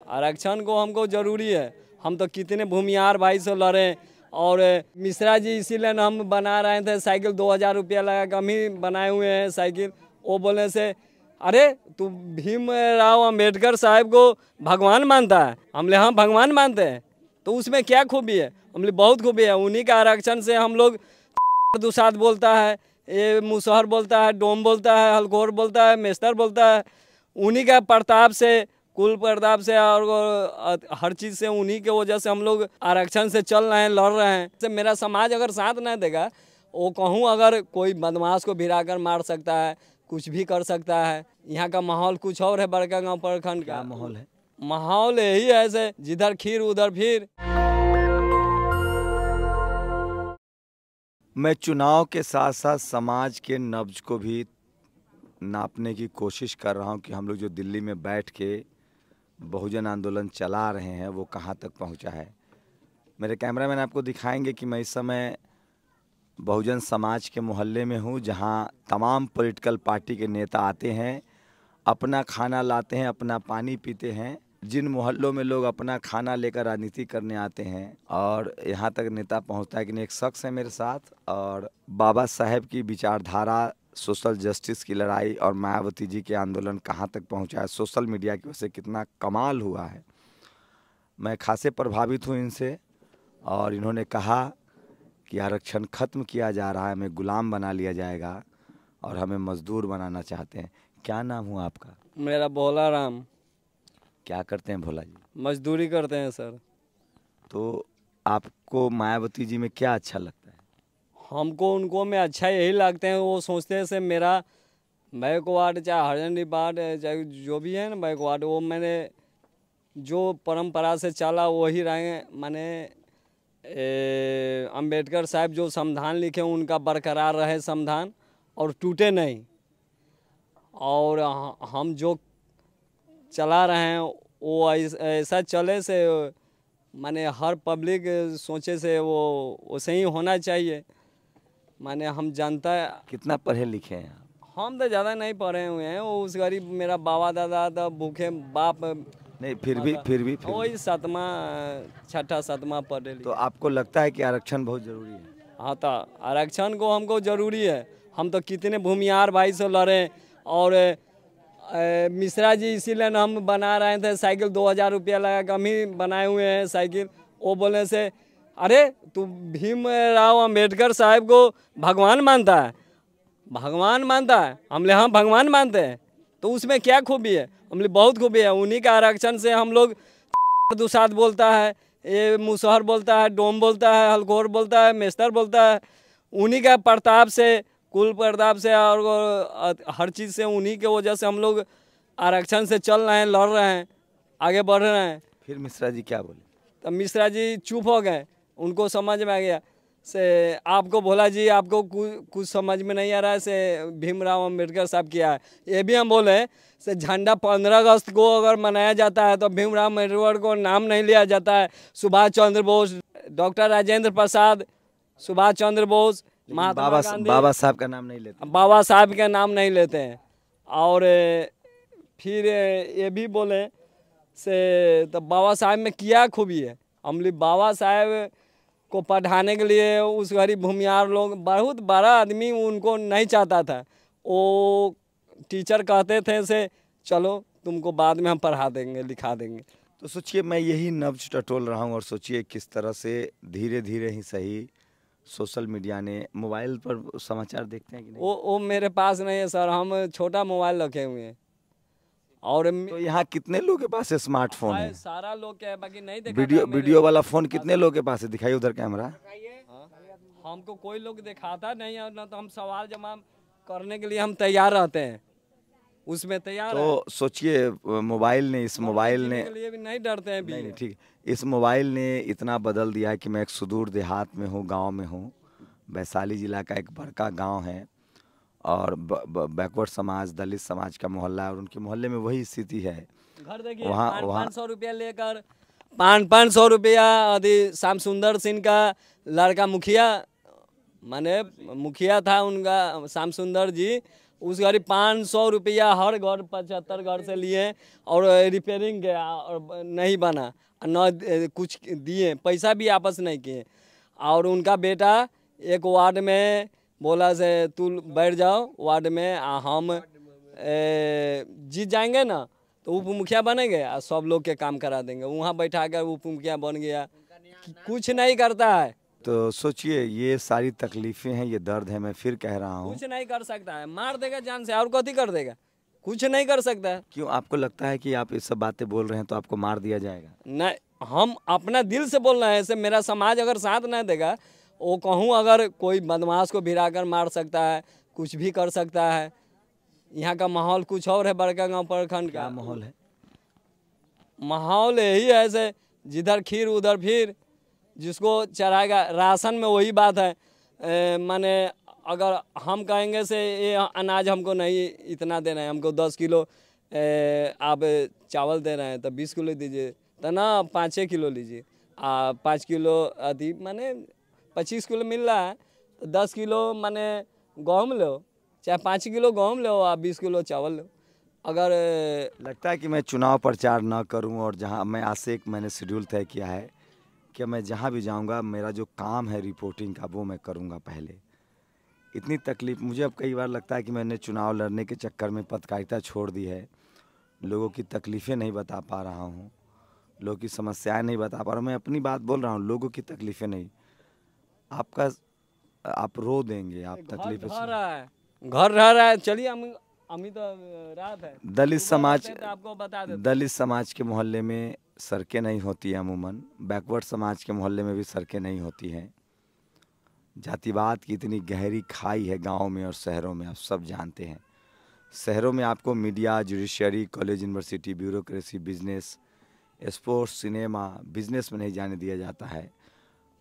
आरक्षण को हमको जरूरी है। हम तो कितने भूमिहार भाई से लड़े और मिश्रा जी इसीलिए हम बना रहे थे साइकिल 2000 रुपया लगा के हम ही बनाए हुए हैं साइकिल। वो बोले से अरे तू भीमराव अंबेडकर साहब को भगवान मानता है। हमले हाँ भगवान मानते हैं, तो उसमें क्या खूबी है? हमले बहुत खूबी है। उन्हीं का आरक्षण से हम लोग दुसाद बोलता है, ये मुसहर बोलता है, डोम बोलता है, हलकोर बोलता है, मेस्तर बोलता है। उन्हीं का प्रताप से, कुल प्रताप से और हर चीज़ से उन्हीं के वजह से हम लोग आरक्षण से चल रहे हैं, लड़ रहे हैं। से मेरा समाज अगर साथ नहीं देगा, वो कहूँ अगर कोई बदमाश को भिड़ाकर मार सकता है, कुछ भी कर सकता है। यहाँ का माहौल कुछ और है। बड़का गांव प्रखंड का माहौल है, माहौल यही है ऐसे, जिधर खीर उधर फिर। मैं चुनाव के साथ साथ समाज के नब्ज को भी नापने की कोशिश कर रहा हूं कि हम लोग जो दिल्ली में बैठ के बहुजन आंदोलन चला रहे हैं वो कहां तक पहुंचा है। मेरे कैमरामैन आपको दिखाएंगे कि मैं इस समय बहुजन समाज के मोहल्ले में हूं, जहां तमाम पॉलिटिकल पार्टी के नेता आते हैं, अपना खाना लाते हैं, अपना पानी पीते हैं। जिन मोहल्लों में लोग अपना खाना लेकर राजनीति करने आते हैं और यहाँ तक नेता पहुँचता है कि नहीं। एक शख्स है मेरे साथ और बाबा साहेब की विचारधारा, सोशल जस्टिस की लड़ाई और मायावती जी के आंदोलन कहाँ तक पहुँचा है, सोशल मीडिया की वजह से कितना कमाल हुआ है। मैं खासे प्रभावित हूँ इनसे और इन्होंने कहा कि आरक्षण खत्म किया जा रहा है, हमें गुलाम बना लिया जाएगा और हमें मजदूर बनाना चाहते हैं। क्या नाम हुआ आपका? मेरा भोला राम। क्या करते हैं भोला जी? मजदूरी करते हैं सर। तो आपको मायावती जी में क्या अच्छा लगता है? हमको उनको में अच्छा यही लगते हैं, वो सोचते हैं से मेरा बैकवर्ड चाहे हरिजन वार्ड चाहे जो भी है ना बैकवर्ड, वो मैंने जो परंपरा से चला वही रहे। मैंने अंबेडकर साहब जो संविधान लिखे उनका बरकरार रहे संविधान और टूटे नहीं। और हम जो चला रहे हैं वो ऐसा चले से माने हर पब्लिक सोचे से वो वैसे ही होना चाहिए। माने हम जानता है। कितना पढ़े लिखे हैं आप? हम तो ज़्यादा नहीं पढ़े हुए हैं। वो उस गरीब मेरा बाबा दादा तो भूखे बाप नहीं, फिर भी वही छठा सातवां पढ़े लिखे। तो आपको लगता है कि आरक्षण बहुत जरूरी है? हाँ, तो आरक्षण को हमको जरूरी है। हम तो कितने भूमिहार भाई से लड़े और मिश्रा जी इसीलिए हम बना रहे थे साइकिल 2000 रुपया लगा के हम ही बनाए हुए हैं साइकिल। वो बोले से अरे तू भीमराव अंबेडकर साहब को भगवान मानता है। भगवान मानता है। हमले हाँ भगवान मानते हैं, तो उसमें क्या खूबी है? हमले बहुत खूबी है। उन्हीं का आरक्षण से हम लोग दुसाद बोलता है, ये मुसहर बोलता है, डोम बोलता है, हलकोर बोलता है, मेस्तर बोलता है। उन्हीं का प्रताप से, कुल प्रताप से और हर चीज़ से उन्हीं के वजह से हम लोग आरक्षण से चल रहे हैं, लड़ रहे हैं, आगे बढ़ रहे हैं। फिर मिश्रा जी क्या बोले? तब मिश्रा जी चुप हो गए। उनको समझ में आ गया से आपको भोला जी आपको कुछ समझ में नहीं आ रहा है से भीमराव अंबेडकर साहब किया है। ये भी हम बोले से झंडा 15 अगस्त को अगर मनाया जाता है तो भीमराव अंबेडकर को नाम नहीं लिया जाता है। सुभाष चंद्र बोस, डॉक्टर राजेंद्र प्रसाद, सुभाष चंद्र बोस, महात्मा गांधी, बाबा साहब का नाम नहीं लेते। बाबा साहब का नाम नहीं लेते हैं। और फिर ये भी बोले से तो बाबा साहब में क्या खूबी है? हमले बाबा साहब को पढ़ाने के लिए उस गरीब भूमिहार लोग, बहुत बड़ा आदमी उनको नहीं चाहता था। वो टीचर कहते थे से चलो तुमको बाद में हम पढ़ा देंगे, लिखा देंगे। तो सोचिए, मैं यही नब्ज टटोल रहा हूँ और सोचिए किस तरह से धीरे धीरे ही सही सोशल मीडिया ने, मोबाइल पर समाचार देखते हैं कि नहीं? वो मेरे पास नहीं है सर, हम छोटा मोबाइल रखे हुए हैं। और तो यहाँ कितने लोगों के पास स्मार्टफोन है? सारा लोग क्या है, बाकी नहीं देखा। वीडियो वाला फोन कितने लोगों के पास है? दिखाइए उधर कैमरा। हमको कोई लोग दिखाता नहीं है, ना तो हम सवाल जवाब करने के लिए हम तैयार रहते हैं, उसमें तैयार है। तो सोचिए, मोबाइल ने, इस मोबाइल ने के लिए भी नहीं डरते हैं। नहीं, ठीक, इस मोबाइल ने इतना बदल दिया है कि मैं एक सुदूर देहात में हूँ, गांव में हूँ। वैशाली जिला का एक बड़का गांव है और बैकवर्ड समाज, दलित समाज का मोहल्ला है और उनके मोहल्ले में वही स्थिति है। घर देखिए, वहाँ 500 रुपया लेकर 500 रुपया अभी श्याम सुंदर सिंह का लड़का मुखिया, माने मुखिया था उनका श्याम सुंदर जी, उस घड़ी 500 रुपया हर घर 75 घर से लिए और रिपेयरिंग गया और नहीं बना, न कुछ दिए, पैसा भी आपस नहीं किए। और उनका बेटा एक वार्ड में बोला से तू बैठ जाओ वार्ड में, हम जीत जाएंगे ना तो उप मुखिया बनेंगे और सब लोग के काम करा देंगे। वहाँ बैठा कर उप मुखिया बन गया, कुछ नहीं करता है। तो सोचिए ये सारी तकलीफें हैं, ये दर्द है, मैं फिर कह रहा हूँ। कुछ नहीं कर सकता है, मार देगा जान से, और कथी कर देगा, कुछ नहीं कर सकता है। क्यों आपको लगता है कि आप ये सब बातें बोल रहे हैं तो आपको मार दिया जाएगा? नहीं, हम अपना दिल से बोल रहे हैं। ऐसे मेरा समाज अगर साथ नहीं देगा, वो कहूँ अगर कोई बदमाश को भिड़ा कर मार सकता है, कुछ भी कर सकता है। यहाँ का माहौल कुछ और है, बड़का गांव प्रखंड का माहौल है, माहौल यही है ऐसे, जिधर खीर उधर फिर, जिसको चढ़ाएगा राशन में वही बात है। माने अगर हम कहेंगे से ये अनाज हमको नहीं इतना देना है, हमको 10 किलो आप चावल दे रहे हैं तो 20 किलो दीजिए, तो ना 5-6 किलो लीजिए। 5 किलो अभी माने 25 किलो मिल रहा है तो 10 किलो माने गेहूँ लो, चाहे 5 किलो गेहूँ लो और 20 किलो चावल लो। अगर लगता है कि मैं चुनाव प्रचार ना करूं, और जहां मैं आज से एक मैंने शेड्यूल तय किया है कि मैं जहां भी जाऊंगा मेरा जो काम है रिपोर्टिंग का वो मैं करूंगा पहले। इतनी तकलीफ मुझे अब कई बार लगता है कि मैंने चुनाव लड़ने के चक्कर में पत्रकारिता छोड़ दी है, लोगों की तकलीफ़ें नहीं बता पा रहा हूँ, लोगों की समस्याएं नहीं बता पा रहा हूँ। मैं अपनी बात बोल रहा हूँ, लोगों की तकलीफ़ें नहीं। आपका आप रो देंगे, आप तकलीफ़ें घर रह रहा है। चलिए हम ही तो रात है दलित समाज, तो आपको बता देते। दलित समाज के मोहल्ले में सड़कें नहीं होती हैं अमूमन, बैकवर्ड समाज के मोहल्ले में भी सड़कें नहीं होती हैं। जातिवाद की इतनी गहरी खाई है गांव में और शहरों में, आप सब जानते हैं। शहरों में आपको media, judiciary, college, university, bureaucracy, business, sports, cinema, business में नहीं जाने दिया जाता है।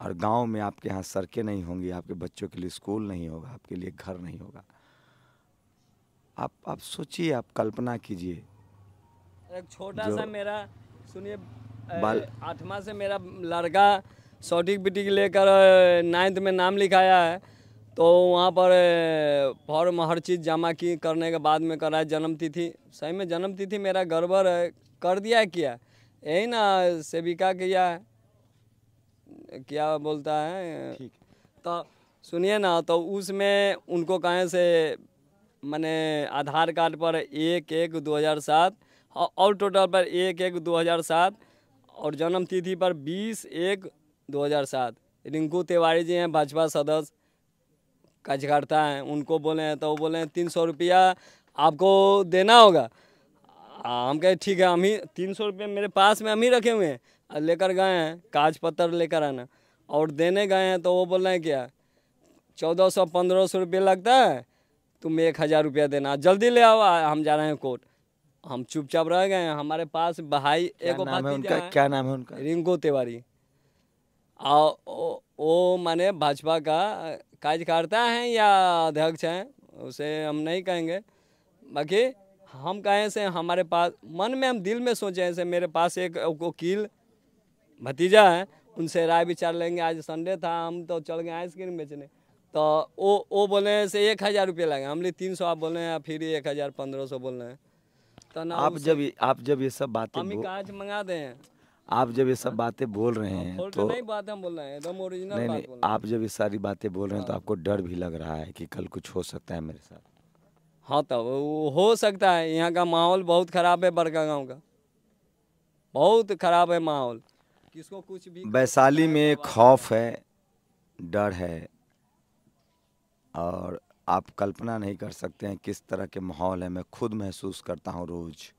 और गांव में आपके यहाँ सड़कें नहीं होंगी, आपके बच्चों के लिए स्कूल नहीं होगा, आपके लिए घर नहीं होगा। आप सोचिए, आप कल्पना कीजिए। एक छोटा सा मेरा सुनिए, बाल 8वां से मेरा लड़का सर्टिफिकेट लेकर 9th में नाम लिखाया है, तो वहाँ पर फॉर्म हर चीज़ जमा की, करने के बाद में कराया। जन्मतिथि सही में जन्मतिथि मेरा गड़बड़ कर दिया है, किया यही ना सेविका किया है, क्या बोलता है ठीक। तो सुनिए ना, तो उसमें उनको कहें से मैंने आधार कार्ड पर 1/1/2007 और टोटल पर 1/1/2007 और जन्म तिथि पर 20/1/2007। रिंकू तिवारी जी हैं, भाजपा सदस्य कार्यकर्ता हैं, उनको बोले हैं तो वो बोले हैं 300 रुपया आपको देना होगा। हम कहे ठीक है, हम ही 300 रुपये मेरे पास में हम ही रखे हुए हैं, लेकर गए हैं, कागज पत्र लेकर आना और देने गए हैं तो वो बोल रहे हैं क्या 1400-1500 रुपये लगता है, तुम 1000 रुपया देना, जल्दी ले आओ, हम जा रहे हैं कोर्ट। हम चुपचाप रह गए हैं। हमारे पास भाई एक नाम है उनका, क्या नाम है उनका? रिंकू तिवारी। वो माने भाजपा का कार्यकर्ता हैं या अध्यक्ष हैं, उसे हम नहीं कहेंगे। बाकी हम कहें से हमारे पास मन में हम दिल में सोचे हैं से मेरे पास एक वकील भतीजा है, उनसे राय विचार लेंगे। आज संडे था, हम तो चल गए आइसक्रीम बेचने, तो वो बोले से 1000 रुपये लगे, हम लिए 300 आप बोल रहे हैं, फिर 1000-1500 बोल रहे हैं। तो ना आप जब ये सब बातें हम ही कागज मंगा दें। आप जब ये सब बातें बोल रहे हैं तो नहीं बात हम बोल रहे हैं, एकदम ओरिजिनल नहीं बात नहीं, बोल रहे हैं। आप जब ये सारी बातें बोल रहे हैं तो आपको डर भी लग रहा है कि कल कुछ हो सकता है मेरे साथ? हाँ, तो वो हो सकता है। यहाँ का माहौल बहुत खराब है, बड़का गांव का बहुत खराब है माहौल, किसको कुछ भी वैशाली में खौफ है, डर है, और आप कल्पना नहीं कर सकते हैं किस तरह के माहौल है। मैं खुद महसूस करता हूँ रोज़।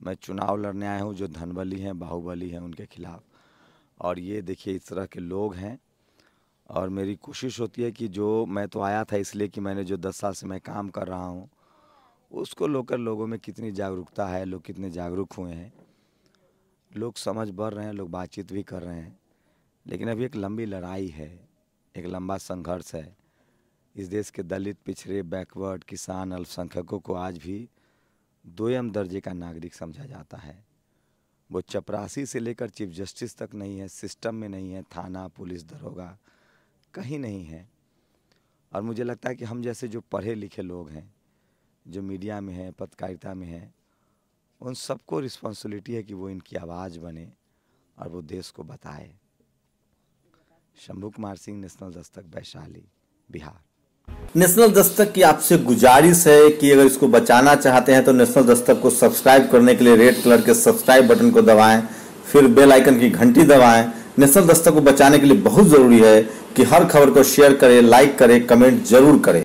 मैं चुनाव लड़ने आया हूँ, जो धनबली हैं, बाहुबली हैं, उनके खिलाफ, और ये देखिए इस तरह के लोग हैं। और मेरी कोशिश होती है कि जो मैं तो आया था इसलिए कि मैंने जो 10 साल से मैं काम कर रहा हूँ उसको लेकर लोगों में कितनी जागरूकता है, लोग कितने जागरूक हुए हैं, लोग समझ बढ़ रहे हैं, लोग बातचीत भी कर रहे हैं। लेकिन अभी एक लंबी लड़ाई है, एक लंबा संघर्ष है। इस देश के दलित, पिछड़े, बैकवर्ड, किसान, अल्पसंख्यकों को आज भी 2ym दर्जे का नागरिक समझा जाता है। वो चपरासी से लेकर चीफ जस्टिस तक नहीं है, सिस्टम में नहीं है, थाना, पुलिस, दरोगा कहीं नहीं है। और मुझे लगता है कि हम जैसे जो पढ़े लिखे लोग हैं, जो मीडिया में है, पत्रकारिता में है, उन सबको रिस्पॉन्सिबिलिटी है कि वो इनकी आवाज़ बने और वो देश को बताए। शंभू कुमार सिंह, नेशनल दस्तक, वैशाली, बिहार। नेशनल दस्तक की आपसे गुजारिश है कि अगर इसको बचाना चाहते हैं तो नेशनल दस्तक को सब्सक्राइब करने के लिए रेड कलर के सब्सक्राइब बटन को दबाएं, फिर बेल आइकन की घंटी दबाएं। नेशनल दस्तक को बचाने के लिए बहुत जरूरी है कि हर खबर को शेयर करें, लाइक करें, कमेंट जरूर करें।